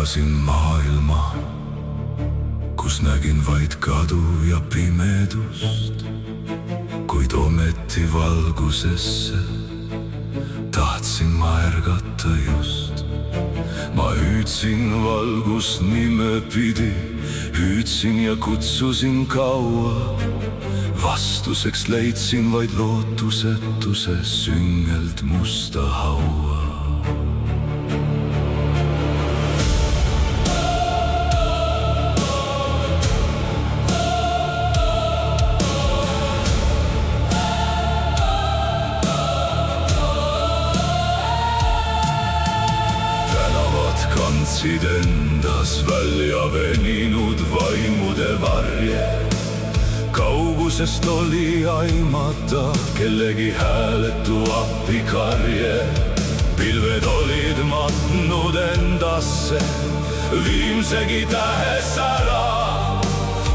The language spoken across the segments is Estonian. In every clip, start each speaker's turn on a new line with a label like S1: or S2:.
S1: märkasin maailma, kus nägin vaid kadu ja pimedust, kuid ometi valgusesse tahtsin ma ärgata just. Ma hüüdsin valgust nime pidi, hüüdsin ja kutsusin kaua. Vastuseks leidsin vaid lootusetuse süngelt musta haua. Kandsid endas välja veninud vaimude varje. Kaugusest oli aimata kellegi hääletu appikarje. Pilved olid matnud endasse viimsegi tähes ära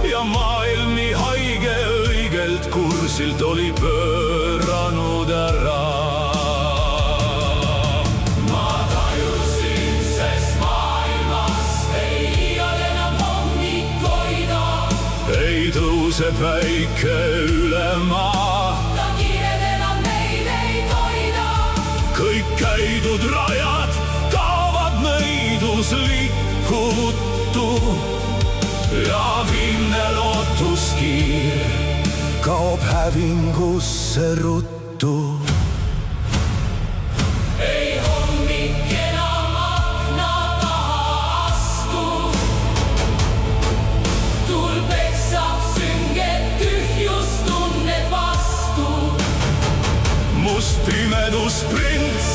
S1: ja maailm nii haige õigelt kursilt oli pööranud ära. Tõuse päike üle maa,
S2: ta kiired enam meid ei toida.
S1: Kõik käidud rajad kaovad nõidus liikumuttu ja viimne lootuskiir kaob hävingusse ruttu.
S2: Ei hommik enam akna taha astu, tulb eksab sünget tühjustunnet vastu.
S1: Must pimedus prints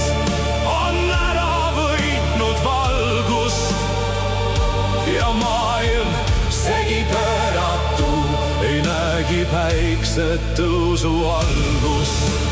S1: on ära võitnud valgust ja maailm segi pööratu ei näegi päikse tõusu algust.